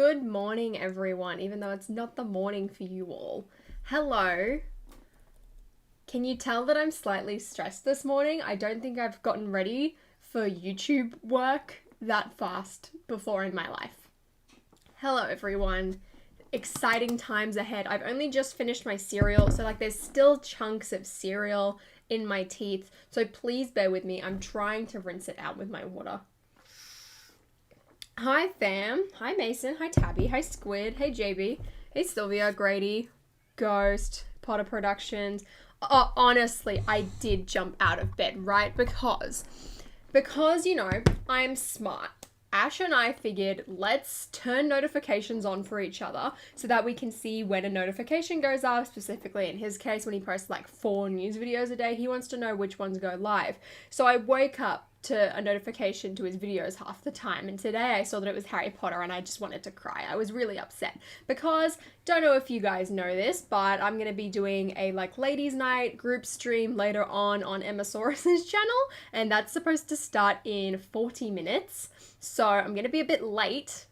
Good morning, everyone, even though it's not the morning for you all. Hello. Can you tell that I'm slightly stressed this morning? I don't think I've gotten ready for YouTube work that fast before in my life. Hello, everyone. Exciting times ahead. I've only just finished my cereal, so like there's still chunks of cereal in my teeth, so please bear with me. I'm trying to rinse it out with my water. Hi fam, hi Mason, hi Tabby, hi Squid, hey JB, hey Sylvia, Grady, Ghost, Potter Productions. Oh, honestly, I did jump out of bed, right? Because, you know, I'm smart. Ash and I figured let's turn notifications on for each other so that we can see when a notification goes up, specifically in his case when he posts like 4 news videos a day, he wants to know which ones go live. So I woke up to a notification to his videos half the time, and today I saw that it was Harry Potter and I just wanted to cry. I was really upset because, don't know if you guys know this, but I'm going to be doing a like ladies night group stream later on Emma Saurus's channel, and that's supposed to start in 40 minutes. So I'm going to be a bit late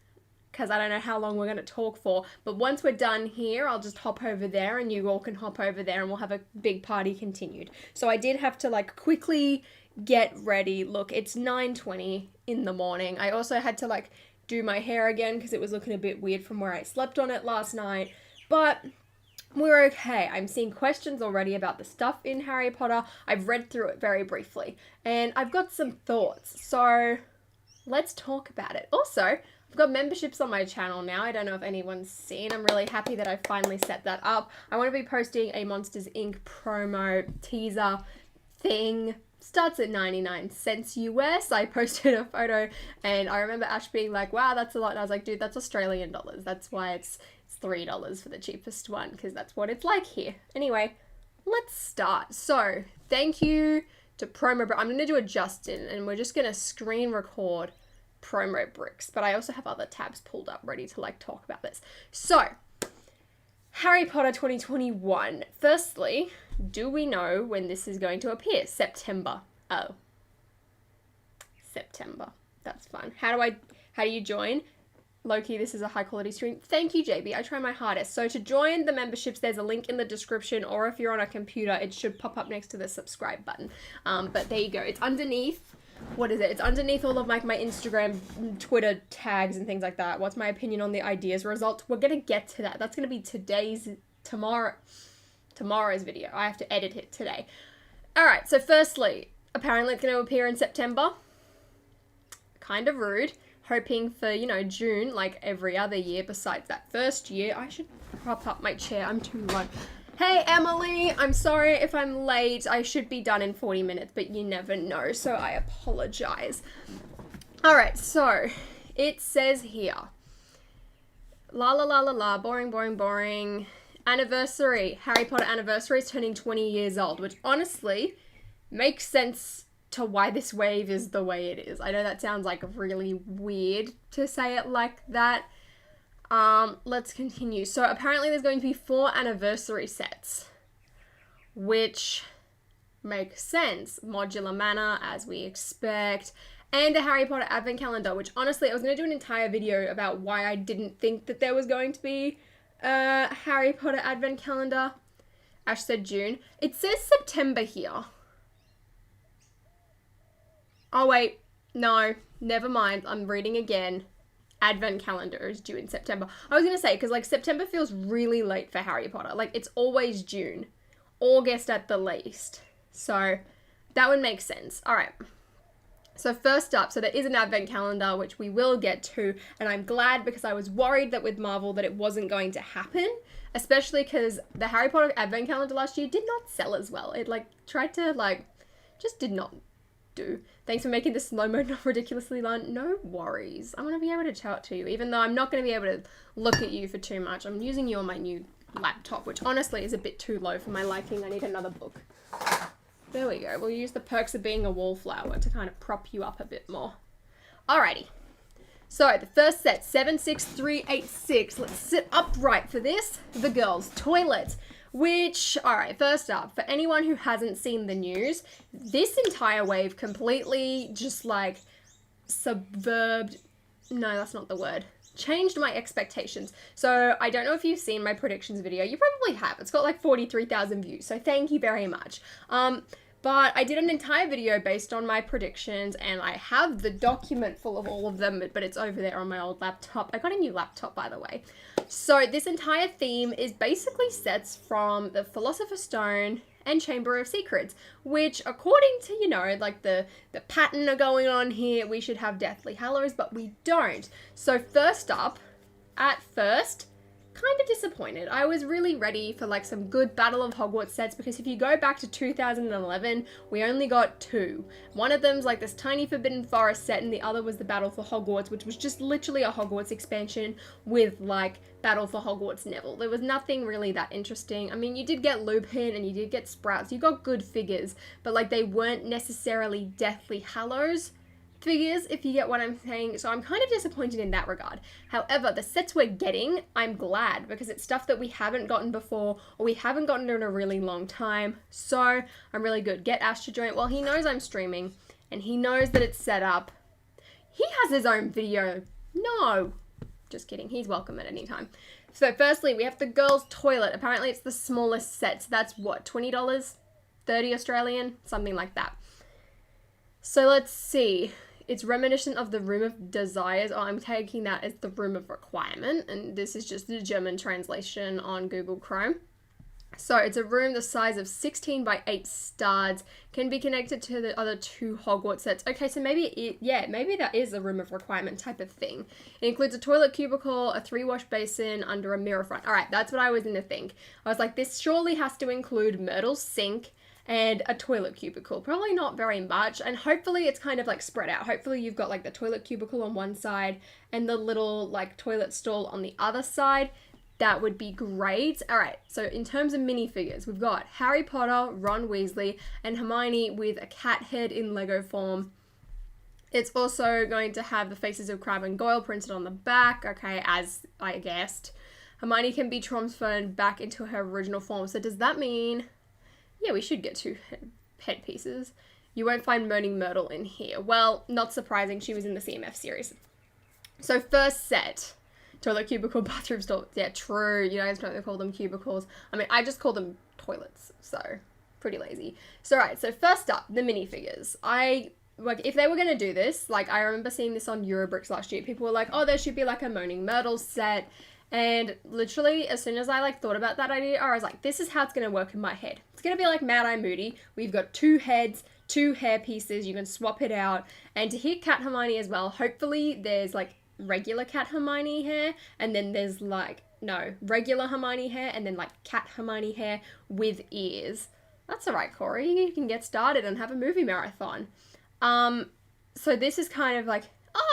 because I don't know how long we're going to talk for, but once we're done here, I'll just hop over there and you all can hop over there and we'll have a big party continued. So I did have to like quickly get ready. Look, it's 9:20 in the morning. I also had to like do my hair again because it was looking a bit weird from where I slept on it last night, but we're okay. I'm seeing questions already about the stuff in Harry Potter. I've read through it very briefly and I've got some thoughts. So let's talk about it. Also, I've got memberships on my channel now. I don't know if anyone's seen. I'm really happy that I finally set that up. I want to be posting a Monsters Inc. promo teaser thing. Starts at 99 cents US. I posted a photo and I remember Ash being like, wow, that's a lot. And I was like, dude, that's Australian dollars. That's why it's $3 for the cheapest one, because that's what it's like here. Anyway, let's start. So thank you to Promo Bro. I'm going to do a Justin and we're just going to screen record Promo Bricks, but I also have other tabs pulled up ready to like talk about this. So Harry Potter 2021. Firstly, do we know when this is going to appear? September. Oh. September. That's fun. How do you join? Loki, this is a high quality stream. Thank you, JB. I try my hardest. So to join the memberships, there's a link in the description, or if you're on a computer, it should pop up next to the subscribe button. But there you go. It's underneath. What is it? It's underneath all of like my Instagram, Twitter tags and things like that. What's my opinion on the ideas result? We're going to get to that. That's going to be tomorrow's video. I have to edit it today. All right. So firstly, apparently it's going to appear in September. Kind of rude. Hoping for, you know, June, like every other year besides that first year. I should prop up my chair. I'm too low. Hey, Emily, I'm sorry if I'm late. I should be done in 40 minutes, but you never know, so I apologize. All right, so it says here, la la la la la, boring, boring, boring. Anniversary, Harry Potter anniversary is turning 20 years old, which honestly makes sense to why this wave is the way it is. I know that sounds like really weird to say it like that. Let's continue. So apparently there's going to be 4 anniversary sets, which makes sense. Modular manner, as we expect, and a Harry Potter advent calendar, which honestly, I was going to do an entire video about why I didn't think that there was going to be a Harry Potter advent calendar. Ash said June. It says September here. Oh wait, no, never mind. I'm reading again. Advent calendar is due in September. I was going to say, because like September feels really late for Harry Potter. Like it's always June, August at the least. So that would make sense. All right. So first up, so there is an advent calendar, which we will get to. And I'm glad because I was worried that with Marvel that it wasn't going to happen, especially because the Harry Potter advent calendar last year did not sell as well. It like tried to like, just did not do. Thanks for making the slow mo not ridiculously long. No worries. I'm going to be able to chat to you, even though I'm not going to be able to look at you for too much. I'm using you on my new laptop, which honestly is a bit too low for my liking. I need another book. There we go. We'll use the perks of being a wallflower to kind of prop you up a bit more. Alrighty. So the first set, 76386. Let's sit upright for this. The girls' toilet. Which, alright, first up, for anyone who hasn't seen the news, this entire wave completely just like subverbed, no, that's not the word, changed my expectations. So I don't know if you've seen my predictions video. You probably have. It's got like 43,000 views. So thank you very much. But I did an entire video based on my predictions, and I have the document full of all of them, but it's over there on my old laptop. I got a new laptop, by the way. So this entire theme is basically sets from the Philosopher's Stone and Chamber of Secrets, which according to, you know, like the pattern going on here, we should have Deathly Hallows, but we don't. So first up, at first, kind of disappointed. I was really ready for like some good Battle of Hogwarts sets, because if you go back to 2011, we only got 2. One of them's like this tiny Forbidden Forest set, and the other was the Battle for Hogwarts, which was just literally a Hogwarts expansion with like Battle for Hogwarts Neville. There was nothing really that interesting. I mean, you did get Lupin and you did get Sprouts. You got good figures, but like they weren't necessarily Deathly Hallows figures, if you get what I'm saying. So I'm kind of disappointed in that regard. However, the sets we're getting, I'm glad, because it's stuff that we haven't gotten before, or we haven't gotten in a really long time. So I'm really good. Get Ash to join. Well, he knows I'm streaming, and he knows that it's set up. He has his own video. No, just kidding. He's welcome at any time. So firstly, we have the girls' toilet. Apparently it's the smallest set. So that's what, $20? 30 Australian? Something like that. So let's see. It's reminiscent of the Room of Desires. Oh, I'm taking that as the Room of Requirement, and this is just the German translation on Google Chrome. So it's a room the size of 16 by 8 studs, can be connected to the other 2 Hogwarts sets. Okay, so maybe maybe that is a Room of Requirement type of thing. It includes a toilet cubicle, a 3-wash basin under a mirror front. All right, that's what I was going to think. I was like, this surely has to include Myrtle's sink and a toilet cubicle. Probably not very much, and hopefully it's kind of like spread out. Hopefully you've got like the toilet cubicle on one side and the little like toilet stall on the other side. That would be great. All right, so in terms of minifigures, we've got Harry Potter, Ron Weasley, and Hermione with a cat head in Lego form. It's also going to have the faces of Crabbe and Goyle printed on the back, okay, as I guessed. Hermione can be transferred back into her original form. So does that mean... Yeah, we should get 2 headpieces. You won't find Moaning Myrtle in here. Well, not surprising, she was in the CMF series. So first set, toilet cubicle, bathroom stall. Yeah, true, you guys don't call them cubicles. I mean, I just call them toilets, so pretty lazy. So right, so first up, the minifigures. Like, if they were going to do this, like, I remember seeing this on Eurobricks last year. People were like, oh, there should be like a Moaning Myrtle set. And literally, as soon as I like thought about that idea, I was like, this is how it's going to work in my head. It's going to be like Mad Eye Moody. We've got 2 heads, 2 hair pieces. You can swap it out. And to hit Cat Hermione as well, hopefully there's like regular Cat Hermione hair. And then there's like, no, regular Hermione hair. And then like Cat Hermione hair with ears. That's all right, Corey. You can get started and have a movie marathon. So this is kind of like,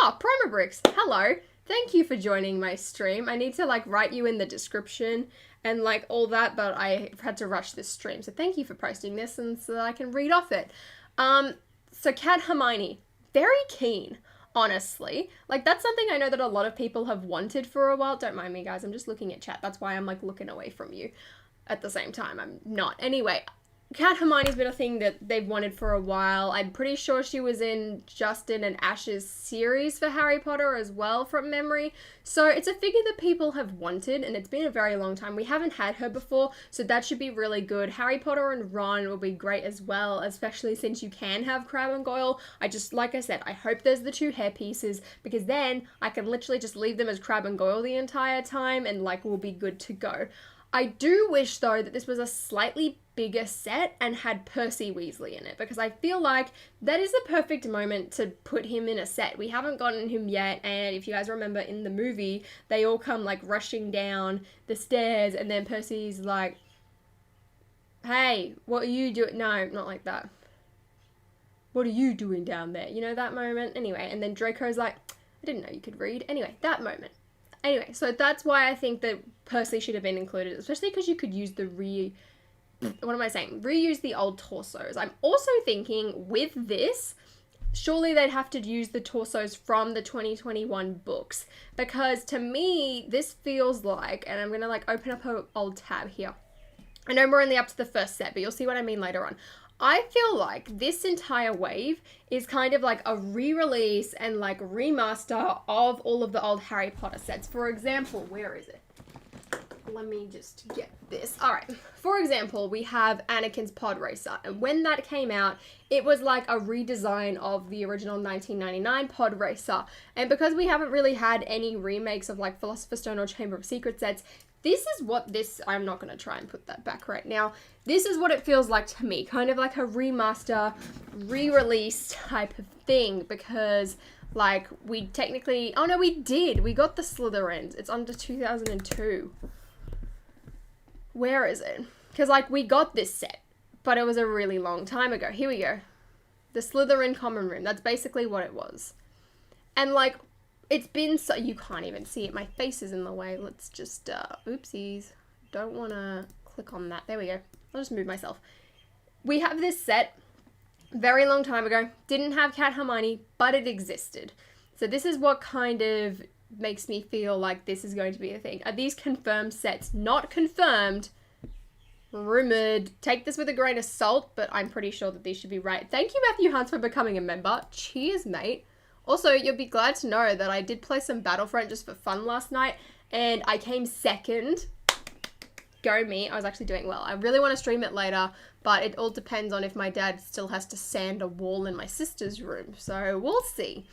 Promobricks, hello. Thank you for joining my stream. I need to like write you in the description and like all that, but I had to rush this stream. So thank you for posting this and so that I can read off it. So Cat Hermione, very keen, honestly. Like that's something I know that a lot of people have wanted for a while. Don't mind me, guys. I'm just looking at chat. That's why I'm like looking away from you. At the same time, I'm not. Anyway, Cat Hermione's been a thing that they've wanted for a while. I'm pretty sure she was in Justin and Ash's series for Harry Potter as well, from memory. So it's a figure that people have wanted, and it's been a very long time. We haven't had her before, so that should be really good. Harry Potter and Ron will be great as well, especially since you can have Crabbe and Goyle. Like I said, I hope there's the 2 hair pieces, because then I can literally just leave them as Crabbe and Goyle the entire time, and like we'll be good to go. I do wish, though, that this was a slightly bigger set and had Percy Weasley in it, because I feel like that is the perfect moment to put him in a set. We haven't gotten him yet, and if you guys remember in the movie, they all come, like, rushing down the stairs, and then Percy's like, hey, what are you doing? No, not like that. What are you doing down there? You know, that moment? Anyway, and then Draco's like, I didn't know you could read. Anyway, that moment. Anyway, so that's why I think that Percy should have been included, especially because you could use the reuse the old torsos. I'm also thinking with this, surely they'd have to use the torsos from the 2021 books, because to me, this feels like, and I'm going to like open up an old tab here. I know we're only up to the first set, but you'll see what I mean later on. I feel like this entire wave is kind of like a re-release and like remaster of all of the old Harry Potter sets. For example, where is it? Let me just get this. All right. For example, we have Anakin's Pod Racer. And when that came out, it was like a redesign of the original 1999 Pod Racer. And because we haven't really had any remakes of like Philosopher's Stone or Chamber of Secrets sets, this is what this, I'm not going to try and put that back right now. This is what it feels like to me. Kind of like a remaster, re-release type of thing. Because like we technically, oh no, we did. We got the Slytherins. It's under 2002. Where is it? Because, like, we got this set, but it was a really long time ago. Here we go. The Slytherin Common Room. That's basically what it was. And, like, it's been so... You can't even see it. My face is in the way. Let's just... Oopsies. Don't want to click on that. There we go. I'll just move myself. We have this set very long time ago. Didn't have Cat Hermione, but it existed. So this is what kind of makes me feel like this is going to be a thing. Are these confirmed sets? Not confirmed. Rumored. Take this with a grain of salt, but I'm pretty sure that these should be right. Thank you, Matthew Hunts, for becoming a member. Cheers, mate. Also, you'll be glad to know that I did play some Battlefront just for fun last night, and I came second. Go me. I was actually doing well. I really want to stream it later, but it all depends on if my dad still has to sand a wall in my sister's room, so we'll see.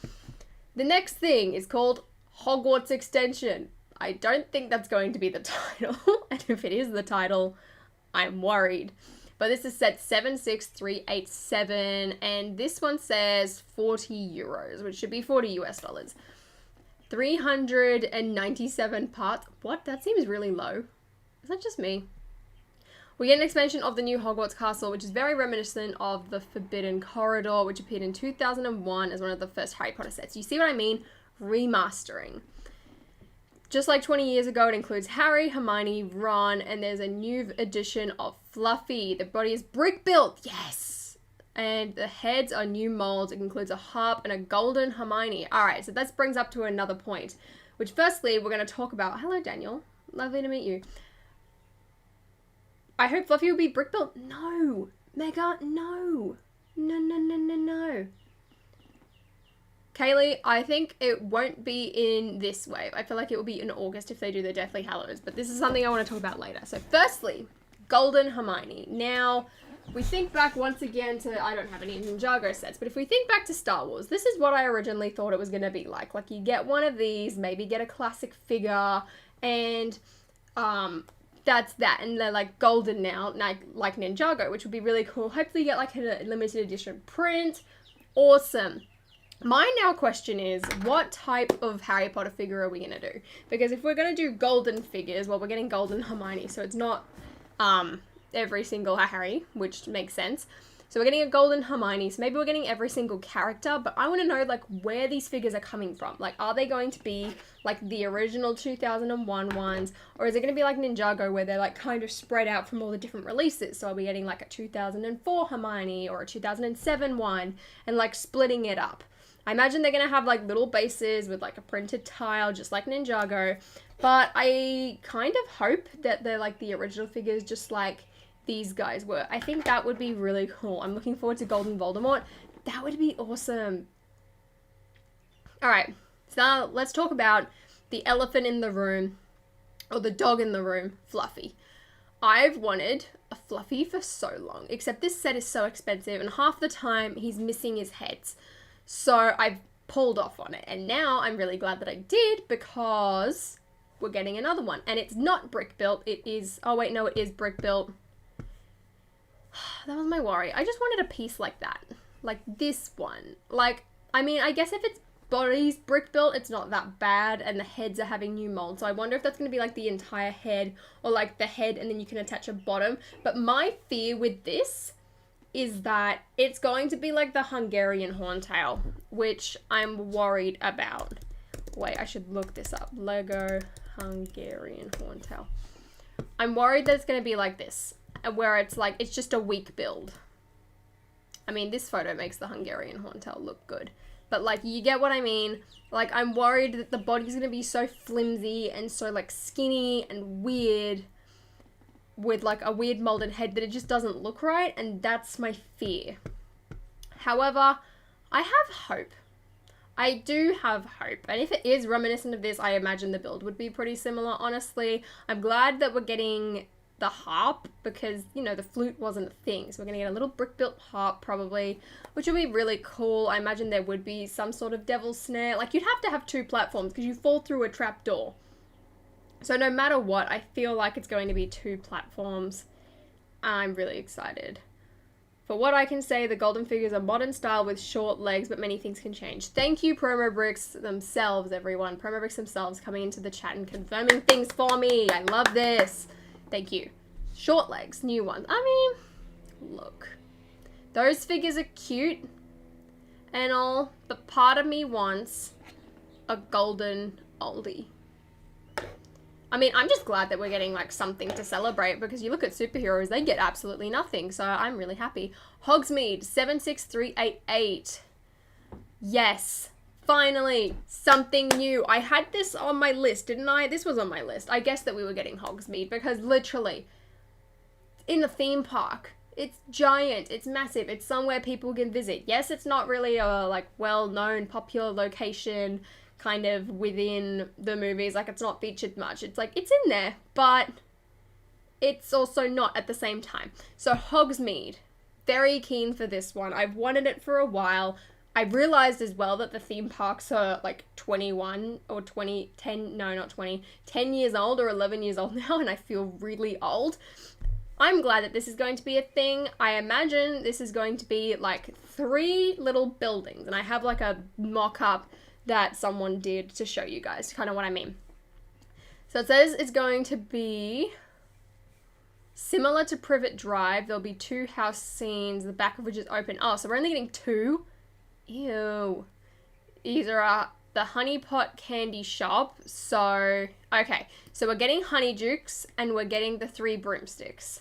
The next thing is called Hogwarts Extension. I don't think that's going to be the title, and if it is the title, I'm worried. But this is set 76387, and this one says 40 euros, which should be 40 US dollars. 397 parts. What? That seems really low. Is that just me? We get an expansion of the new Hogwarts Castle, which is very reminiscent of the Forbidden Corridor, which appeared in 2001 as one of the first Harry Potter sets. You see what I mean? Remastering. Just like 20 years ago, it includes Harry, Hermione, Ron, and there's a new edition of Fluffy. The body is brick built. Yes! And the heads are new molds. It includes a harp and a golden Hermione. Alright, so this brings up to another point, which firstly, we're going to talk about. Hello, Daniel. Lovely to meet you. I hope Fluffy will be brick built. No. Mega, no. No. Kaylee, I think it won't be in this wave. I feel like it will be in August if they do the Deathly Hallows, but this is something I want to talk about later. So firstly, Golden Hermione. Now, we think back once again to, I don't have any Ninjago sets, but if we think back to Star Wars, this is what I originally thought it was going to be like. Like, you get one of these, maybe get a classic figure, and that's that. And they're like golden now, like Ninjago, which would be really cool. Hopefully you get like a limited edition print. Awesome. My now question is, what type of Harry Potter figure are we going to do? Because if we're going to do golden figures, well, we're getting golden Hermione, so it's not every single Harry, which makes sense. So we're getting a golden Hermione, so maybe we're getting every single character, but I want to know, like, where these figures are coming from. Like, are they going to be, like, the original 2001 ones, or is it going to be like Ninjago, where they're, like, kind of spread out from all the different releases? So are we getting, like, a 2004 Hermione, or a 2007 one, and, like, splitting it up? I imagine they're going to have, like, little bases with, like, a printed tile, just like Ninjago. But I kind of hope that they're, like, the original figures, just like these guys were. I think that would be really cool. I'm looking forward to Golden Voldemort. That would be awesome. Alright, so now let's talk about the elephant in the room, or the dog in the room, Fluffy. I've wanted a Fluffy for so long, except this set is so expensive, and half the time he's missing his heads. So I've pulled off on it, and now I'm really glad that I did, because we're getting another one. And it's not brick built, it is, oh wait, no, it is brick built. That was my worry. I just wanted a piece like that. Like this one. Like, I mean, I guess if it's body's brick built, it's not that bad, and the heads are having new molds. So I wonder if that's going to be like the entire head, or like the head and then you can attach a bottom. But my fear with this is that it's going to be like the Hungarian Horntail, which I'm worried about. Wait, I should look this up. Lego Hungarian Horntail. I'm worried that it's going to be like this, where it's like, it's just a weak build. I mean, this photo makes the Hungarian Horntail look good, but like, you get what I mean? Like, I'm worried that the body's going to be so flimsy and so like skinny and weird. with like a weird molded head that it just doesn't look right, and that's my fear. However, I have hope. I do have hope, and if it is reminiscent of this, I imagine the build would be pretty similar, honestly. I'm glad that we're getting the harp, because, you know, the flute wasn't a thing, so we're gonna get a little brick-built harp, probably, which would be really cool. I imagine there would be some sort of devil's snare. Like, you'd have to have 2 platforms, because you fall through a trap door. So no matter what, I feel like it's going to be 2 platforms. I'm really excited. For what I can say, the golden figures are modern style with short legs, but many things can change. Thank you, Promo Bricks themselves, everyone. Promo Bricks themselves coming into the chat and confirming things for me. I love this. Thank you. Short legs, new ones. I mean, look. Those figures are cute and all, but part of me wants a golden oldie. I mean, I'm just glad that we're getting, like, something to celebrate, because you look at superheroes, they get absolutely nothing, so I'm really happy. Hogsmeade, 76388. Yes, finally, something new. I had this on my list, didn't I? This was on my list. I guessed that we were getting Hogsmeade, because literally, in the theme park, it's giant, it's massive, it's somewhere people can visit. Yes, it's not really a, like, well-known, popular location, kind of within the movies, like it's not featured much. It's like, it's in there, but it's also not at the same time. So Hogsmeade, very keen for this one. I've wanted it for a while. I realized as well that the theme parks are like 21 or 20, 10, no, not 20, 10 years old or 11 years old now, and I feel really old. I'm glad that this is going to be a thing. I imagine this is going to be like 3 little buildings, and I have like a mock-up that someone did to show you guys kind of what I mean. So it says it's going to be similar to Privet Drive. There'll be 2 house scenes, the back of which is open. Oh, so we're only getting 2? Ew. These are the Honey Pot Candy Shop. So, okay. So we're getting Honeydukes and we're getting the 3 broomsticks.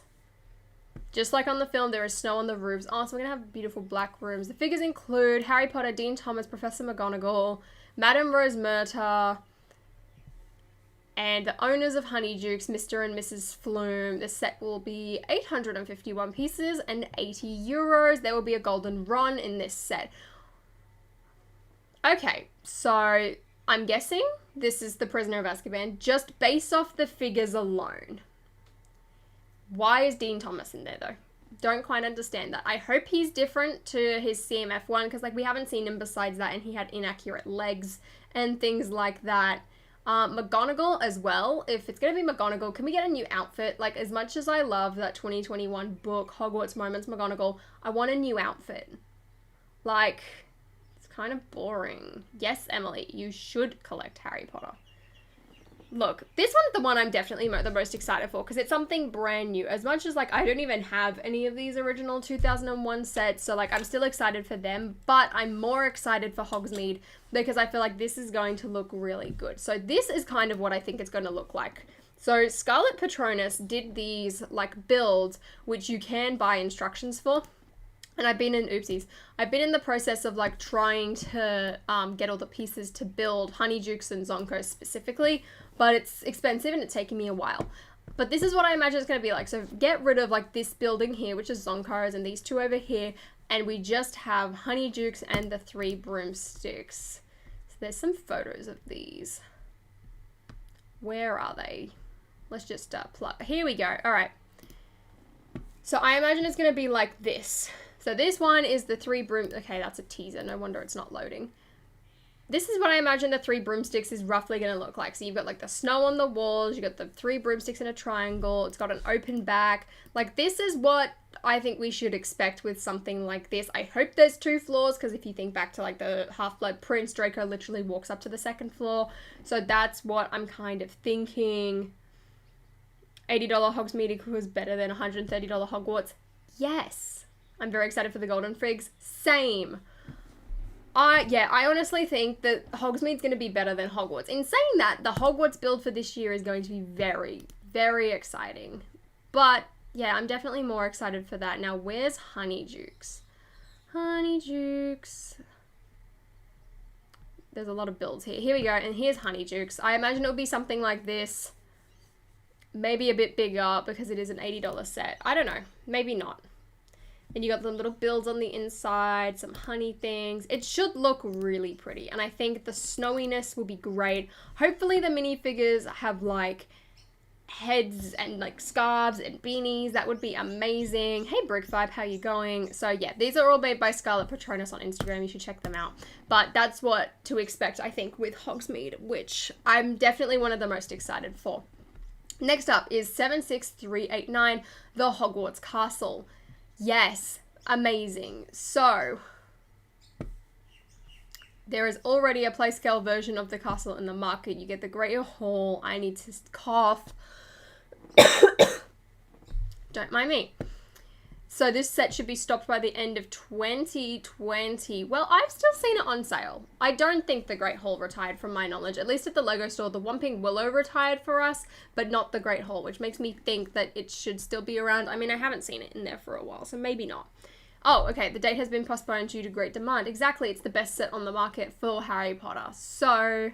Just like on the film, there is snow on the roofs. Oh, so we're going to have beautiful black rooms. The figures include Harry Potter, Dean Thomas, Professor McGonagall, Madame Rose Murta, and the owners of Honeydukes, Mr. and Mrs. Flume. The set will be 851 pieces and 80 euros. There will be a golden run in this set. Okay, so I'm guessing this is the Prisoner of Azkaban, just based off the figures alone. Why is Dean Thomas in there, though? Don't quite understand that. I hope he's different to his CMF one, because, like, we haven't seen him besides that, and he had inaccurate legs and things like that. McGonagall as well. If it's going to be McGonagall, can we get a new outfit? Like, as much as I love that 2021 book, Hogwarts Moments McGonagall, I want a new outfit. Like, it's kind of boring. Yes, Emily, you should collect Harry Potter. Look, this one's the one I'm definitely the most excited for, because it's something brand new. As much as, like, I don't even have any of these original 2001 sets, so, like, I'm still excited for them, but I'm more excited for Hogsmeade, because I feel like this is going to look really good. So this is kind of what I think it's going to look like. So Scarlet Patronus did these, like, builds, which you can buy instructions for. And I've been in the process of, like, trying to get all the pieces to build Honeydukes and Zonko specifically, but it's expensive and it's taking me a while. But this is what I imagine it's going to be like. So get rid of, like, this building here, which is Zonko's, and these 2 over here, and we just have Honeydukes and the 3 broomsticks. So there's some photos of these. Where are they? Let's just plug. Here we go. All right. So I imagine it's going to be like this. So this one is the 3 okay, that's a teaser. No wonder it's not loading. This is what I imagine the 3 broomsticks is roughly going to look like. So you've got, like, the snow on the walls. You've got the 3 broomsticks in a triangle. It's got an open back. Like, this is what I think we should expect with something like this. I hope there's 2 floors, because if you think back to, like, the Half-Blood Prince, Draco literally walks up to the 2nd floor. So that's what I'm kind of thinking. $80 Hogsmeade equals better than $130 Hogwarts. Yes. I'm very excited for the Golden Figs. Same. I honestly think that Hogsmeade's going to be better than Hogwarts. In saying that, the Hogwarts build for this year is going to be very, very exciting. But, yeah, I'm definitely more excited for that. Now, where's Honeydukes? Honeydukes. There's a lot of builds here. Here we go, and here's Honeydukes. I imagine it'll be something like this. Maybe a bit bigger because it is an $80 set. I don't know. Maybe not. And you got the little builds on the inside, some honey things. It should look really pretty. And I think the snowiness will be great. Hopefully the minifigures have like heads and like scarves and beanies. That would be amazing. Hey Brick Vibe, how you going? So yeah, these are all made by Scarlett Patronus on Instagram. You should check them out. But that's what to expect, I think, with Hogsmeade, which I'm definitely one of the most excited for. Next up is 76389, the Hogwarts Castle. Yes, amazing. So, there is already a play scale version of the castle in the market. You get the Greater Hall. I need to cough. Don't mind me. So this set should be stopped by the end of 2020. Well, I've still seen it on sale. I don't think the Great Hall retired from my knowledge. At least at the Lego store, the Whomping Willow retired for us, but not the Great Hall, which makes me think that it should still be around. I mean, I haven't seen it in there for a while, so maybe not. Oh, okay, the date has been postponed due to great demand. Exactly, it's the best set on the market for Harry Potter. So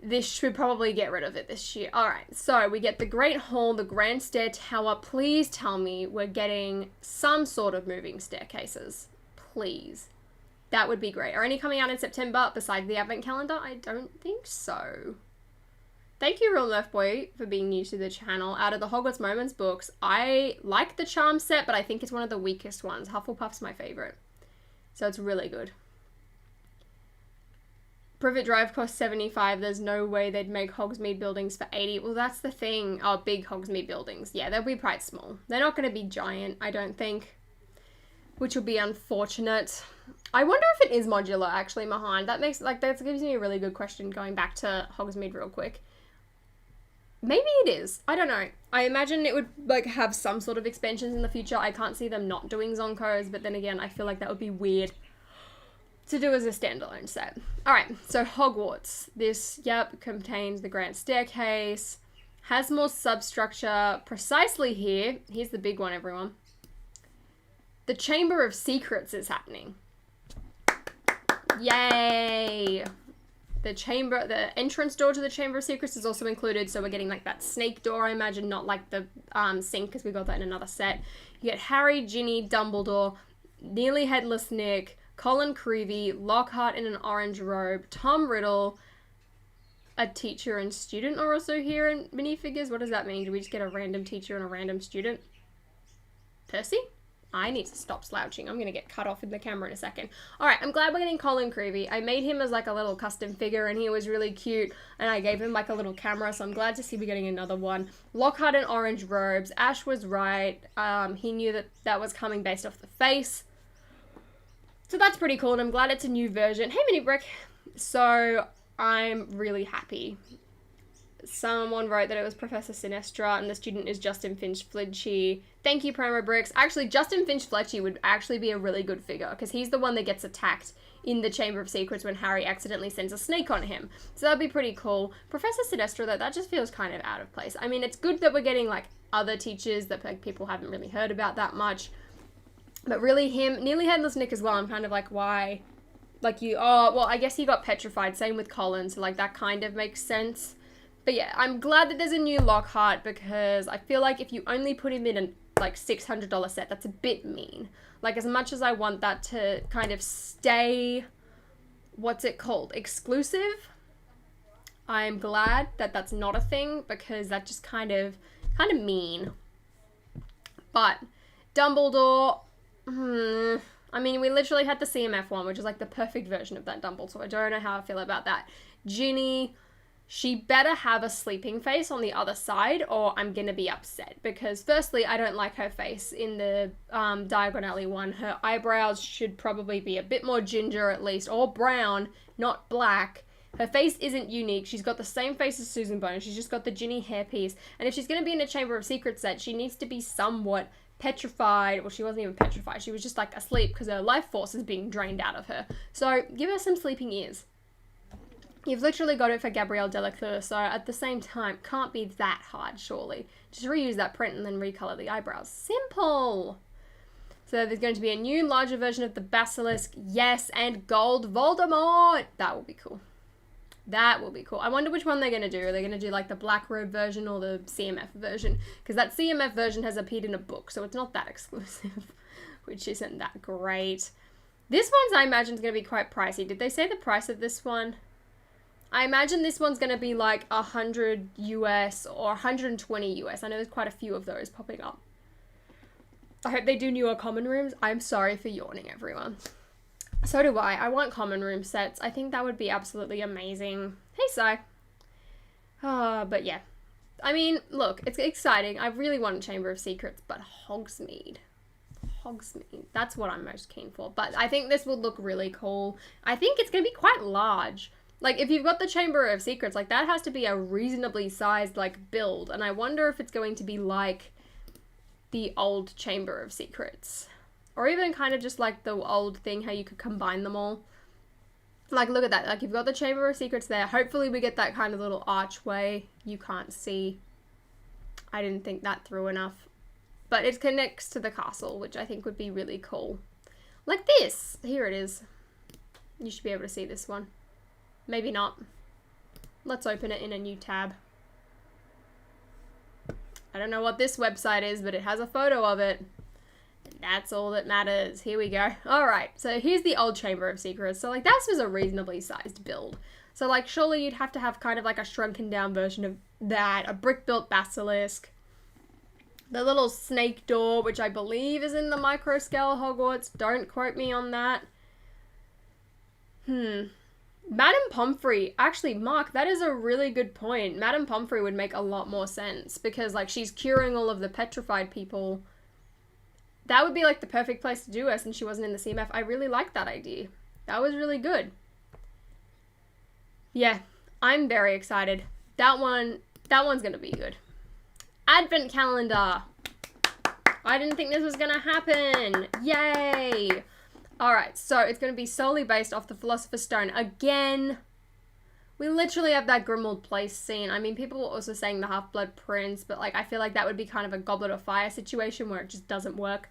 this should probably get rid of it this year. All right, so we get the Great Hall, the Grand Stair Tower. Please tell me we're getting some sort of moving staircases. Please. That would be great. Are any coming out in September besides the Advent Calendar? I don't think so. Thank you, Real Nerf Boy, for being new to the channel. Out of the Hogwarts Moments books, I like the Charm set, but I think it's one of the weakest ones. Hufflepuff's my favorite. So it's really good. Privet Drive costs 75. There's no way they'd make Hogsmeade buildings for 80. Well, that's the thing. Oh, big Hogsmeade buildings. Yeah, they'll be quite small. They're not going to be giant, I don't think, which will be unfortunate. I wonder if it is modular, actually, Mahan. That gives me a really good question going back to Hogsmeade real quick. Maybe it is. I don't know. I imagine it would like have some sort of expansions in the future. I can't see them not doing Zonkos, but then again, I feel like that would be weird to do as a standalone set. Alright, so Hogwarts. This, yep, contains the Grand Staircase, has more substructure precisely here. Here's the big one, everyone. The Chamber of Secrets is happening. Yay! The entrance door to the Chamber of Secrets is also included, so we're getting like that snake door, I imagine, not like the sink, because we got that in another set. You get Harry, Ginny, Dumbledore, Nearly Headless Nick, Colin Creevey, Lockhart in an orange robe, Tom Riddle, a teacher and student are also here in minifigures. What does that mean? Do we just get a random teacher and a random student? Percy? I need to stop slouching. I'm going to get cut off in the camera in a second. Alright, I'm glad we're getting Colin Creevey. I made him as like a little custom figure and he was really cute and I gave him like a little camera, so I'm glad to see we're getting another one. Lockhart in orange robes. Ash was right. He knew that that was coming based off the face. So that's pretty cool, and I'm glad it's a new version. Hey, Mini Brick. So I'm really happy. Someone wrote that it was Professor Sinestra, and the student is Justin Finch-Fletchy. Thank you, Primo Bricks. Actually, Justin Finch-Fletchy would actually be a really good figure, because he's the one that gets attacked in the Chamber of Secrets when Harry accidentally sends a snake on him. So that'd be pretty cool. Professor Sinestra, though, that just feels kind of out of place. I mean, it's good that we're getting, like, other teachers that like, people haven't really heard about that much. But really him, Nearly Headless Nick as well, I'm kind of like, why? Like well, I guess he got petrified, same with Colin, so like that kind of makes sense. But yeah, I'm glad that there's a new Lockhart because I feel like if you only put him in a like $600 set, that's a bit mean. Like as much as I want that to kind of stay, what's it called, exclusive, I'm glad that that's not a thing because that just kind of mean. But Dumbledore, I mean, we literally had the CMF one, which is like the perfect version of that Dumbledore, so I don't know how I feel about that. Ginny, she better have a sleeping face on the other side or I'm gonna be upset because firstly, I don't like her face in the Diagon Alley one. Her eyebrows should probably be a bit more ginger at least, or brown, not black. Her face isn't unique. She's got the same face as Susan Bones. She's just got the Ginny hairpiece. And if she's gonna be in a Chamber of Secrets set, she needs to be somewhat petrified. Well, she wasn't even petrified. She was just like asleep because her life force is being drained out of her. So give her some sleeping ears. You've literally got it for Gabrielle Delacroix, so at the same time, can't be that hard, surely. Just reuse that print and then recolor the eyebrows. Simple! So there's going to be a new, larger version of the Basilisk. Yes, and gold Voldemort! That will be cool. That will be cool. I wonder which one they're going to do. Are they going to do like the black robe version or the CMF version? Because that CMF version has appeared in a book, so it's not that exclusive, which isn't that great. This one's, I imagine, is going to be quite pricey. Did they say the price of this one? I imagine this one's going to be like 100 US or 120 US. I know there's quite a few of those popping up. I hope they do newer common rooms. I'm sorry for yawning, everyone. So do I. I want common room sets. I think that would be absolutely amazing. Hey, Sai. But yeah. I mean, look, it's exciting. I really want Chamber of Secrets, but Hogsmeade. Hogsmeade. That's what I'm most keen for. But I think this will look really cool. I think it's going to be quite large. Like, if you've got the Chamber of Secrets, like, that has to be a reasonably sized, like, build. And I wonder if it's going to be like the old Chamber of Secrets. Or even kind of just like the old thing, how you could combine them all. Like, look at that. Like, you've got the Chamber of Secrets there. Hopefully we get that kind of little archway you can't see. I didn't think that through enough. But it connects to the castle, which I think would be really cool. Like this. Here it is. You should be able to see this one. Maybe not. Let's open it in a new tab. I don't know what this website is, but it has a photo of it. And that's all that matters. Here we go. Alright, so here's the old Chamber of Secrets. So, like, that was a reasonably sized build. So, like, surely you'd have to have kind of like a shrunken down version of that. A brick-built basilisk. The little snake door, which I believe is in the micro-scale Hogwarts. Don't quote me on that. Madame Pomfrey. Actually, Mark, that is a really good point. Madame Pomfrey would make a lot more sense. Because, like, she's curing all of the petrified people. That would be, like, the perfect place to do her since she wasn't in the CMF. I really like that idea. That was really good. Yeah, I'm very excited. That one's gonna be good. Advent calendar. I didn't think this was gonna happen. Yay! Alright, so it's gonna be solely based off the Philosopher's Stone. Again, we literally have that Grimmauld Place scene. I mean, people were also saying the Half-Blood Prince, but, like, I feel like that would be kind of a Goblet of Fire situation where it just doesn't work.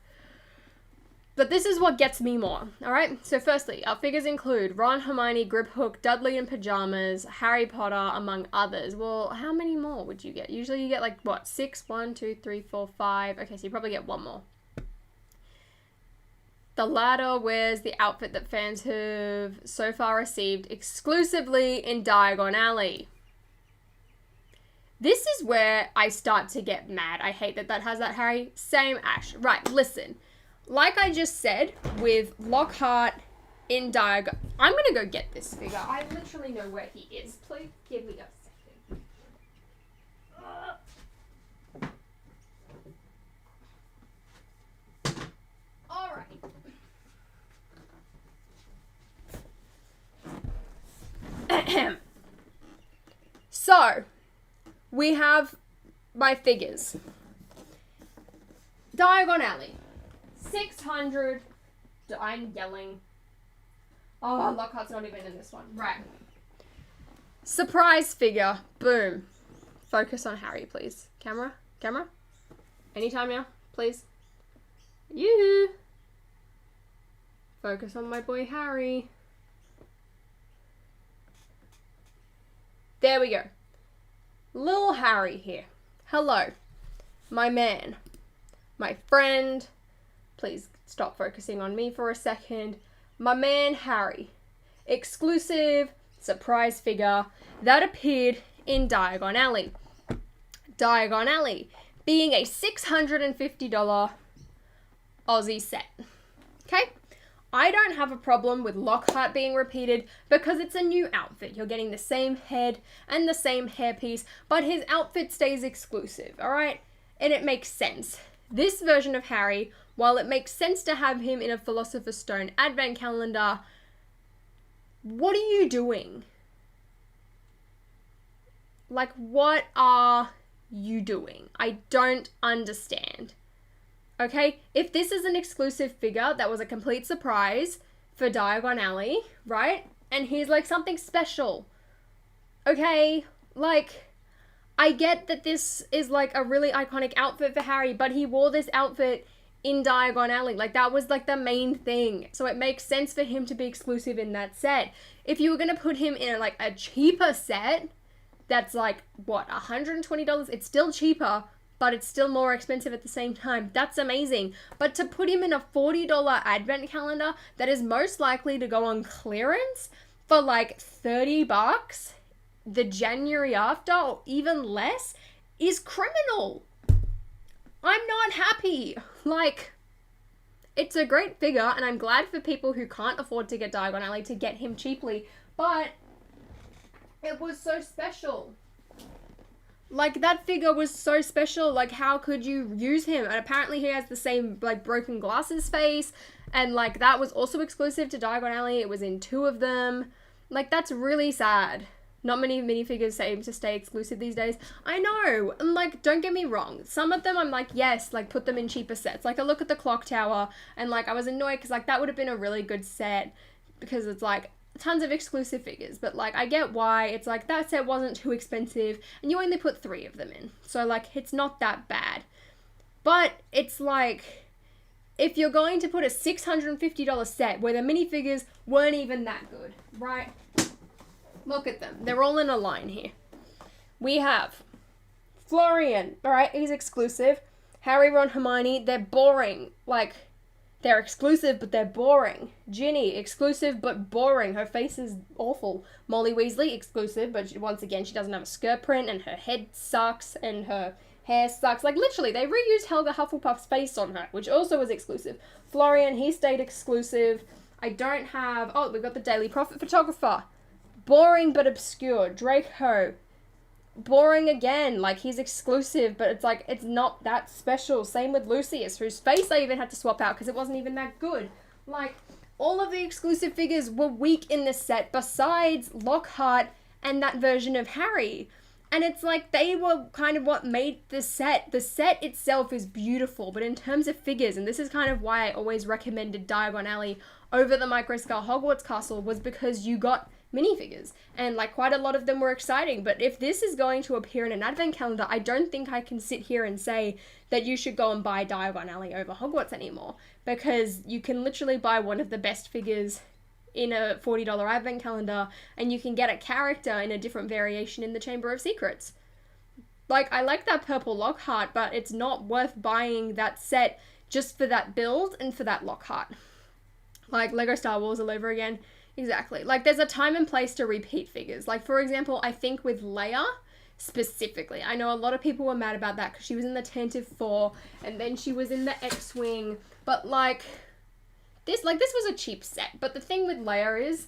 But this is what gets me more, alright? So firstly, our figures include Ron, Hermione, Griphook, Dudley in Pajamas, Harry Potter, among others. Well, how many more would you get? Usually you get, like, what, 6? 1, 2, 3, 4, 5. Okay, so you probably get one more. The latter wears the outfit that fans have so far received exclusively in Diagon Alley. This is where I start to get mad. I hate that has that Harry. Same Ash. Right, listen. Like I just said, with Lockhart in Diagon... I'm going to go get this figure. I literally know where he is. Please give me a second. Alright. So, we have my figures. Diagon Alley. 600. I'm yelling. Oh, Lockhart's not even in this one. Right. Surprise figure. Boom. Focus on Harry, please. Camera? Camera? Anytime now, please. You. Focus on my boy Harry. There we go. Little Harry here. Hello. My man. My friend. Please stop focusing on me for a second. My man Harry. Exclusive surprise figure that appeared in Diagon Alley. Diagon Alley being a $650 Aussie set. Okay? I don't have a problem with Lockhart being repeated because it's a new outfit. You're getting the same head and the same hairpiece, but his outfit stays exclusive, alright? And it makes sense. This version of Harry, while it makes sense to have him in a Philosopher's Stone advent calendar, what are you doing? Like, what are you doing? I don't understand. Okay, if this is an exclusive figure that was a complete surprise for Diagon Alley, right? And he's like something special. Okay, like, I get that this is like a really iconic outfit for Harry, but he wore this outfit in Diagon Alley. Like, that was like the main thing. So it makes sense for him to be exclusive in that set. If you were going to put him in like a cheaper set that's like, what, $120? It's still cheaper, but it's still more expensive at the same time. That's amazing. But to put him in a $40 advent calendar that is most likely to go on clearance for like $30 the January after, or even less, is criminal. I'm not happy. Like, it's a great figure, and I'm glad for people who can't afford to get Diagon Alley to get him cheaply, but it was so special. Like, that figure was so special. Like, how could you use him? And apparently he has the same, like, broken glasses face, and, like, that was also exclusive to Diagon Alley. It was in 2 of them. Like, that's really sad. Not many minifigures seem to stay exclusive these days. I know, and like, don't get me wrong. Some of them I'm like, yes, like, put them in cheaper sets. Like, I look at the clock tower, and like, I was annoyed because like, that would have been a really good set because it's like, tons of exclusive figures. But like, I get why. It's like, that set wasn't too expensive, and you only put 3 of them in. So like, it's not that bad. But it's like, if you're going to put a $650 set where the minifigures weren't even that good, right? Look at them. They're all in a line here. We have Florian, alright, he's exclusive. Harry, Ron, Hermione, they're boring. Like, they're exclusive, but they're boring. Ginny, exclusive, but boring. Her face is awful. Molly Weasley, exclusive, but once again, she doesn't have a skirt print, and her head sucks, and her hair sucks. Like, literally, they reused Helga Hufflepuff's face on her, which also was exclusive. Florian, he stayed exclusive. I don't have... Oh, we've got the Daily Prophet photographer. Boring but obscure. Draco. Boring again. Like, he's exclusive, but it's like, it's not that special. Same with Lucius, whose face I even had to swap out because it wasn't even that good. Like, all of the exclusive figures were weak in this set besides Lockhart and that version of Harry. And it's like, they were kind of what made the set. The set itself is beautiful, but in terms of figures, and this is kind of why I always recommended Diagon Alley over the microscale Hogwarts Castle, was because you got minifigures, and like, quite a lot of them were exciting. But if this is going to appear in an advent calendar, I don't think I can sit here and say that you should go and buy Diagon Alley over Hogwarts anymore, because you can literally buy one of the best figures in a $40 advent calendar, and you can get a character in a different variation in the Chamber of Secrets. Like, I like that purple Lockhart, but it's not worth buying that set just for that build and for that Lockhart. Like, Lego Star Wars all over again. Exactly. Like, there's a time and place to repeat figures. Like, for example, I think with Leia, specifically, I know a lot of people were mad about that because she was in the Tantive 4, and then she was in the X-Wing, but like, this was a cheap set. But the thing with Leia is,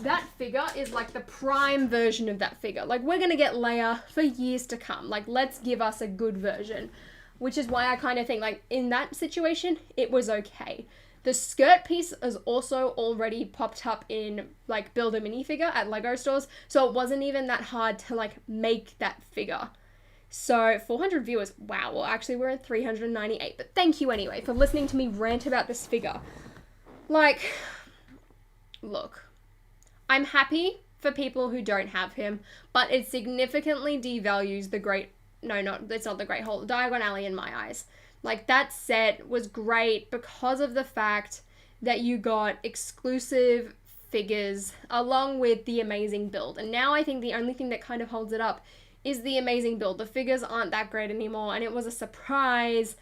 that figure is like the prime version of that figure. Like, we're gonna get Leia for years to come. Like, let's give us a good version. Which is why I kind of think, like, in that situation, it was okay. The skirt piece is also already popped up in, like, Build a Minifigure at Lego stores, so it wasn't even that hard to, like, make that figure. So, 400 viewers, wow, well, actually, we're at 398, but thank you anyway for listening to me rant about this figure. Like, look, I'm happy for people who don't have him, but it significantly devalues the Great, no, it's not the Great Hall, Diagon Alley in my eyes. Like, that set was great because of the fact that you got exclusive figures along with the amazing build. And now I think the only thing that kind of holds it up is the amazing build. The figures aren't that great anymore, and it was a surprise.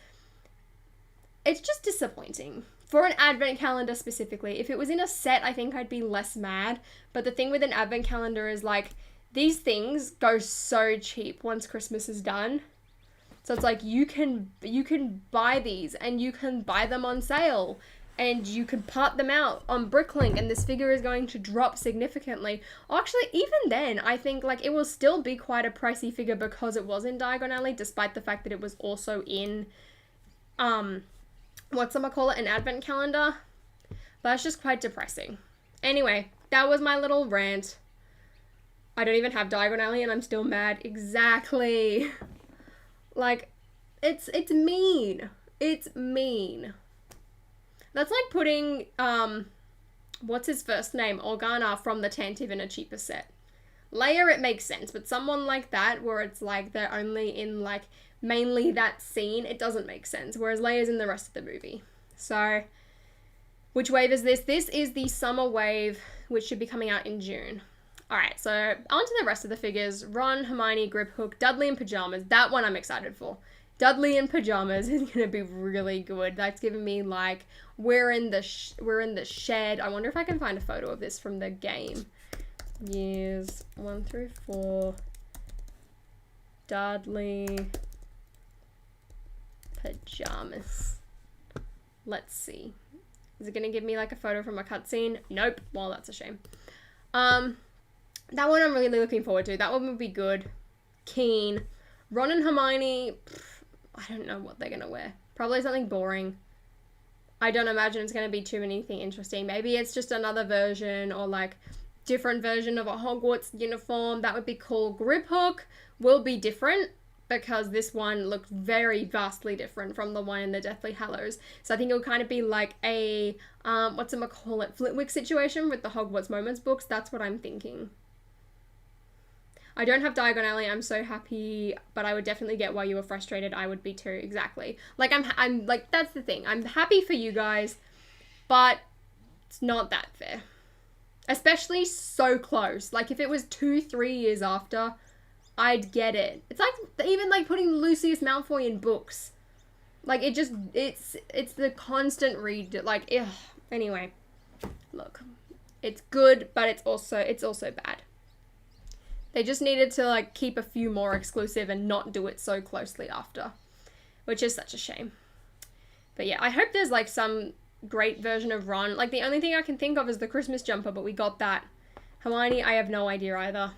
It's just disappointing. For an advent calendar specifically, if it was in a set, I think I'd be less mad. But the thing with an advent calendar is, like, these things go so cheap once Christmas is done. So it's like, you can buy these, and you can buy them on sale, and you can part them out on Bricklink, and this figure is going to drop significantly. Actually, even then, I think, like, it will still be quite a pricey figure because it was in Diagon Alley, despite the fact that it was also in, an advent calendar. That's just quite depressing. Anyway, that was my little rant. I don't even have Diagon Alley, and I'm still mad. Exactly. Like, it's mean. It's mean. That's like putting, what's his first name? Organa from the Tantive in a cheaper set. Leia, it makes sense, but someone like that, where it's like they're only in like mainly that scene, it doesn't make sense, whereas Leia's in the rest of the movie. So, which wave is this? This is the summer wave, which should be coming out in June. Alright, so on to the rest of the figures. Ron, Hermione, Griphook, Dudley in pajamas. That one I'm excited for. Dudley in pajamas is going to be really good. That's giving me like, we're in the shed. I wonder if I can find a photo of this from the game. Years 1 through 4. Dudley pajamas. Let's see. Is it going to give me like a photo from a cutscene? Nope. Well, that's a shame. That one I'm really looking forward to. That one would be good. Keen. Ron and Hermione, I don't know what they're going to wear. Probably something boring. I don't imagine it's going to be too anything interesting. Maybe it's just another version or like different version of a Hogwarts uniform. That would be cool. Griphook will be different because this one looked very vastly different from the one in the Deathly Hallows. So I think it'll kind of be like a, Flitwick situation with the Hogwarts Moments books. That's what I'm thinking. I don't have Diagon Alley. I'm so happy, but I would definitely get why you were frustrated. I would be too, exactly. Like, I'm like, that's the thing. I'm happy for you guys, but it's not that fair. Especially so close. Like, if it was 2-3 years after, I'd get it. It's like, even like putting Lucius Malfoy in books. Like, it just, it's the constant read, like, ugh. Anyway, look. It's good, but it's also bad. They just needed to like keep a few more exclusive and not do it so closely after, which is such a shame. But yeah, I hope there's like some great version of Ron. Like the only thing I can think of is the Christmas jumper, but we got that. Hermione, I have no idea either.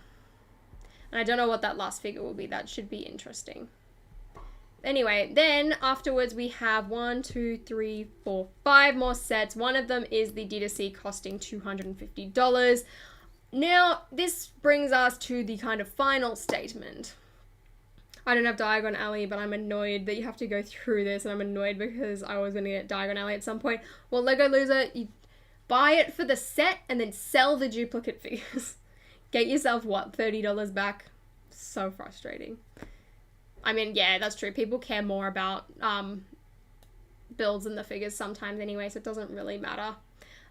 And I don't know what that last figure will be. That should be interesting. Anyway, then afterwards we have 1, 2, 3, 4, 5 more sets. One of them is the D2C costing $250. Now, this brings us to the kind of final statement. I don't have Diagon Alley, but I'm annoyed that you have to go through this, and I'm annoyed because I was going to get Diagon Alley at some point. Well, Lego Loser, you buy it for the set and then sell the duplicate figures. Get yourself, what, $30 back? So frustrating. I mean, yeah, that's true. People care more about builds than the figures sometimes anyway, so it doesn't really matter.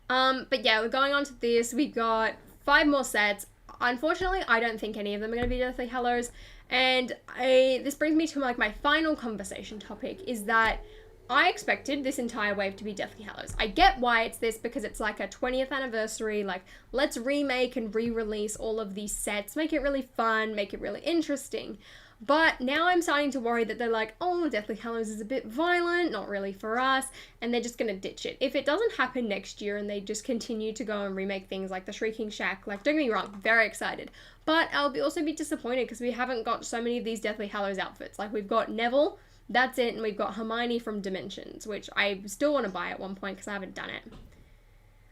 But yeah, we're going on to this. We got 5 more sets. Unfortunately, I don't think any of them are going to be Deathly Hallows. And this brings me to like my final conversation topic, is that I expected this entire wave to be Deathly Hallows. I get why it's this, because it's like a 20th anniversary, like let's remake and re-release all of these sets, make it really fun, make it really interesting. But now I'm starting to worry that they're like, oh, Deathly Hallows is a bit violent, not really for us, and they're just going to ditch it. If it doesn't happen next year and they just continue to go and remake things like the Shrieking Shack, like, don't get me wrong, very excited. But I'll also be disappointed because we haven't got so many of these Deathly Hallows outfits. Like, we've got Neville, that's it, and we've got Hermione from Dimensions, which I still want to buy at one point because I haven't done it.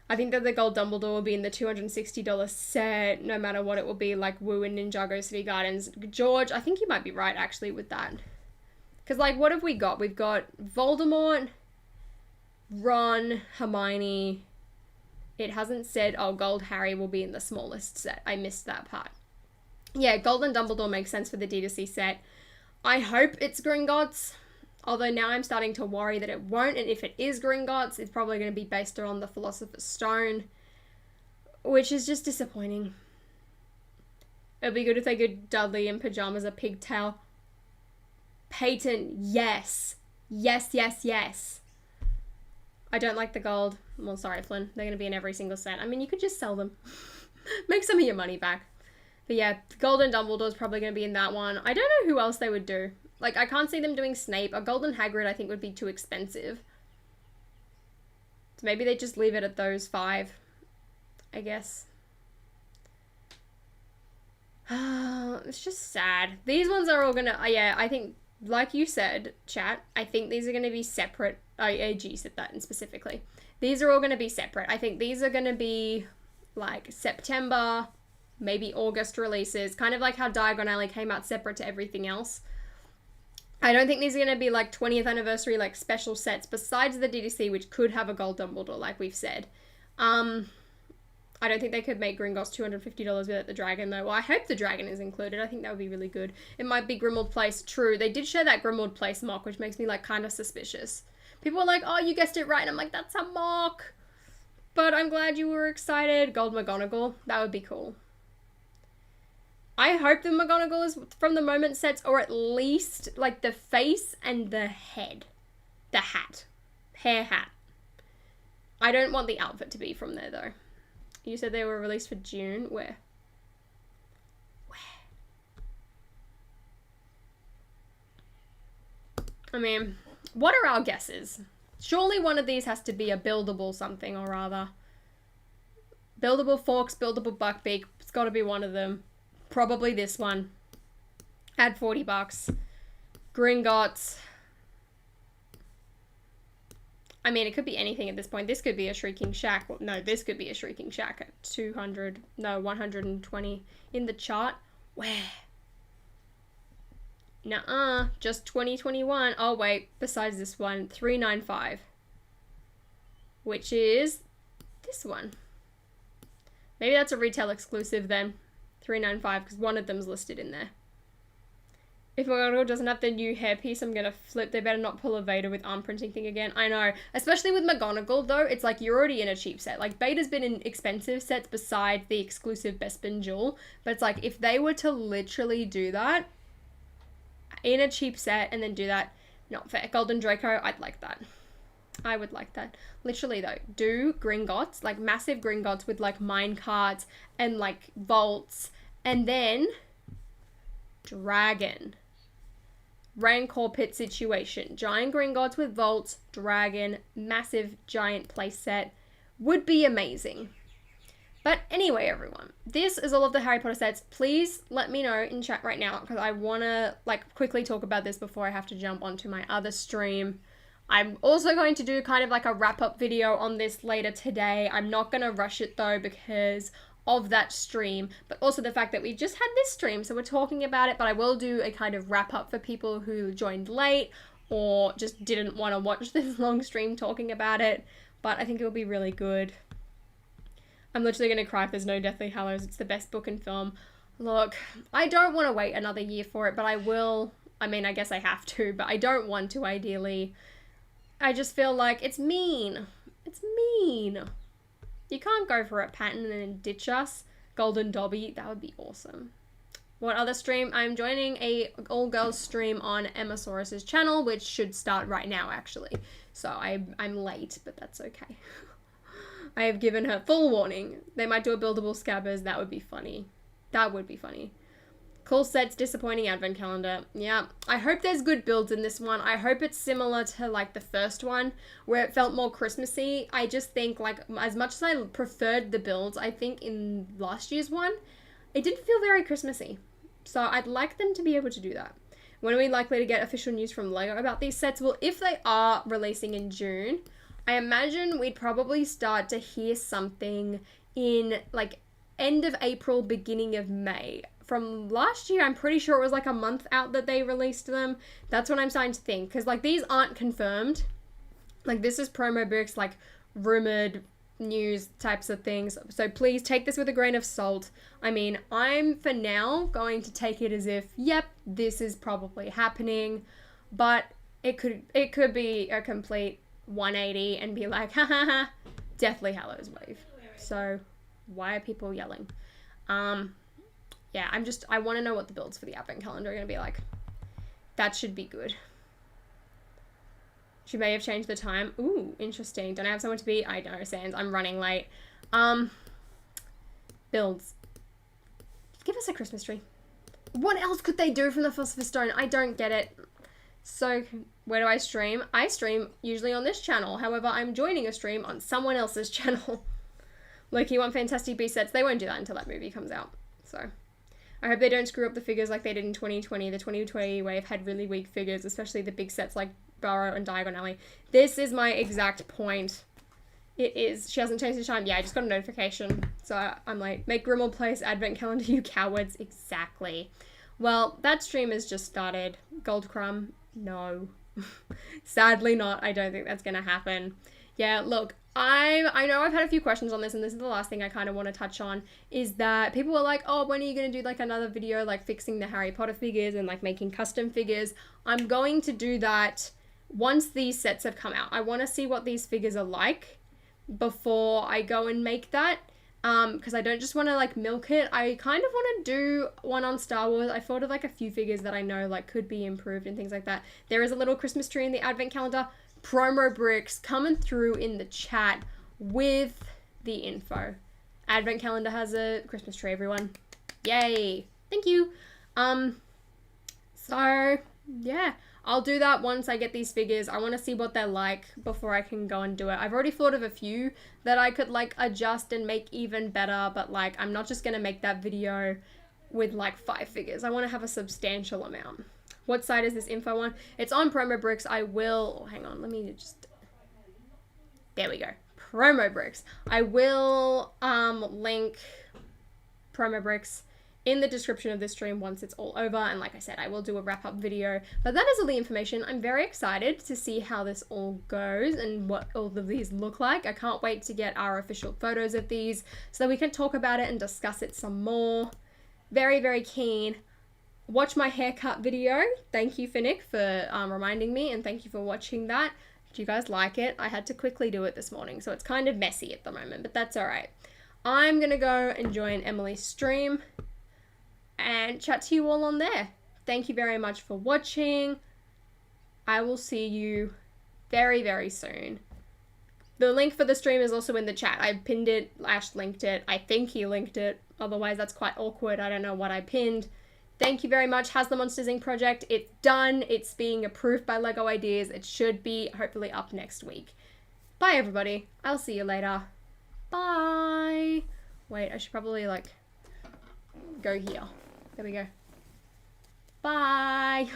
I think that the Gold Dumbledore will be in the $260 set, no matter what it will be, like Woo and Ninjago City Gardens. George, I think you might be right, actually, with that. Because, like, what have we got? We've got Voldemort, Ron, Hermione. It hasn't said, oh, Gold Harry will be in the smallest set. I missed that part. Yeah, Golden Dumbledore makes sense for the D2C set. I hope it's Gringotts. Although now I'm starting to worry that it won't, and if it is Gringotts, it's probably going to be based on the Philosopher's Stone, which is just disappointing. It'd be good if they could Dudley in pajamas, a pigtail. Peyton, yes. Yes, yes, yes. I don't like the gold. Well, sorry, Flynn. They're going to be in every single set. I mean, you could just sell them. Make some of your money back. But yeah, Golden Dumbledore's probably going to be in that one. I don't know who else they would do. Like, I can't see them doing Snape. A Golden Hagrid, I think, would be too expensive. So maybe they just leave it at those 5, I guess. It's just sad. These ones are all gonna, yeah, I think, like you said, chat, I think these are gonna be separate. AG said that specifically. These are all gonna be separate. I think these are gonna be, like, September, maybe August releases. Kind of like how Diagon Alley came out separate to everything else. I don't think these are going to be like 20th anniversary like special sets besides the DDC, which could have a Gold Dumbledore like we've said. I I don't think they could make Gringotts $250 without the dragon, though. Well, I hope the dragon is included. I think that would be really good. It might be Grimmauld Place. True, they did share that Grimmauld Place mock, which makes me, like, kind of suspicious. People are like, oh, you guessed it right. And I'm like, that's a mock. But I'm glad you were excited. Gold McGonagall. That would be cool. I hope the McGonagall is from the moment sets, or at least, like, the face and the head. The hat. Hair hat. I don't want the outfit to be from there, though. You said they were released for June. Where? I mean, what are our guesses? Surely one of these has to be a buildable something or other. Buildable Forks, buildable Buckbeak. It's got to be one of them. Probably this one. Add $40. Gringotts. I mean, it could be anything at this point. This could be a Shrieking Shack. Well, no, this could be a Shrieking Shack at 200. No, 120 in the chart. Where? Nuh-uh. Just 2021. Oh, wait. Besides this one, 395. Which is this one. Maybe that's a retail exclusive then. 395, because one of them's listed in there. If McGonagall doesn't have the new hairpiece, I'm gonna flip. They better not pull a Vader with arm printing thing again. I know. Especially with McGonagall, though, it's like you're already in a cheap set. Like, Vader's been in expensive sets besides the exclusive Bespin Jewel. But it's like, if they were to literally do that in a cheap set and then do that, not fair. Golden Draco, I'd like that. I would like that. Literally, though, do Gringotts, like massive Gringotts with, like, mine carts and, like, vaults. And then dragon. Rancor pit situation. Giant Gringotts with vaults, dragon, massive giant place set. Would be amazing. But anyway, everyone, this is all of the Harry Potter sets. Please let me know in chat right now, because I want to, like, quickly talk about this before I have to jump onto my other stream. I'm also going to do kind of like a wrap-up video on this later today. I'm not going to rush it, though, because of that stream, but also the fact that we just had this stream, so we're talking about it. But I will do a kind of wrap-up for people who joined late or just didn't want to watch this long stream talking about it. But I think it'll be really good. I'm literally going to cry if there's no Deathly Hallows. It's the best book and film. Look, I don't want to wait another year for it, but I will. I mean, I guess I have to, but I don't want to, ideally. I just feel like it's mean. It's mean. You can't go for it, Patton, and then ditch us. Golden Dobby, that would be awesome. What other stream? I'm joining a all-girls stream on Emmasaurus's channel, which should start right now, actually. So I'm late, but that's okay. I have given her full warning. They might do a buildable Scabbers. That would be funny. That would be funny. Cool sets, disappointing advent calendar. Yeah, I hope there's good builds in this one. I hope it's similar to, like, the first one, where it felt more Christmassy. I just think, like, as much as I preferred the builds, I think in last year's one, it didn't feel very Christmassy. So I'd like them to be able to do that. When are we likely to get official news from LEGO about these sets? Well, if they are releasing in June, I imagine we'd probably start to hear something in, like, end of April, beginning of May. From last year, I'm pretty sure it was like a month out that they released them. That's what I'm starting to think. Because, like, these aren't confirmed. Like, this is promo books, like, rumored news types of things. So please take this with a grain of salt. I mean, I'm, for now, going to take it as if, yep, this is probably happening. But it could be a complete 180 and be like, ha ha ha, Deathly Hallows wave. So why are people yelling? Yeah, I want to know what the builds for the advent calendar are going to be like. That should be good. She may have changed the time. Ooh, interesting. Don't I have someone to be? I know, Sans. I'm running late. Builds. Give us a Christmas tree. What else could they do from the Philosopher's Stone? I don't get it. So, where do I stream? I stream usually on this channel. However, I'm joining a stream on someone else's channel. Like, you want Fantastic Beasts sets? They won't do that until that movie comes out. So, I hope they don't screw up the figures like they did in 2020. The 2020 wave had really weak figures, especially the big sets like Burrow and Diagon Alley. This is my exact point. It is. She hasn't changed the time. Yeah, I just got a notification. So I'm like, make Grimmauld Place advent calendar, you cowards. Exactly. Well, that stream has just started. Gold Crumb, no. Sadly not. I don't think that's going to happen. Yeah, look, I know I've had a few questions on this, and this is the last thing I kind of want to touch on, is that people were like, oh, when are you going to do like another video like fixing the Harry Potter figures and like making custom figures? I'm going to do that once these sets have come out. I want to see what these figures are like before I go and make that. Because I don't just want to like milk it. I kind of want to do one on Star Wars. I thought of like a few figures that I know like could be improved and things like that. There is a little Christmas tree in the advent calendar. Promo bricks coming through in the chat with the info. Advent calendar has a Christmas tree, everyone. Yay. Thank you. So yeah, I'll do that once I get these figures. I want to see what they're like before I can go and do it. I've already thought of a few that I could like adjust and make even better, but like I'm not just going to make that video with like 5 figures. I want to have a substantial amount. What site is this info on? It's on Promo Bricks. I will, hang on, let me just, there we go. Promo Bricks. I will link Promo Bricks in the description of this stream once it's all over, and like I said, I will do a wrap-up video. But that is all the information. I'm very excited to see how this all goes and what all of these look like. I can't wait to get our official photos of these so that we can talk about it and discuss it some more. Very, very keen. Watch my haircut video. Thank you, Finnick, for reminding me, and thank you for watching that. Did you guys like it? I had to quickly do it this morning, so it's kind of messy at the moment, but that's all right. I'm going to go and join Emily's stream and chat to you all on there. Thank you very much for watching. I will see you very, very soon. The link for the stream is also in the chat. I pinned it, Ash linked it. I think he linked it. Otherwise, that's quite awkward. I don't know what I pinned. Thank you very much. Has the Monsters Inc. project. It's done. It's being approved by LEGO Ideas. It should be hopefully up next week. Bye, everybody. I'll see you later. Bye. Wait, I should probably like go here. There we go. Bye.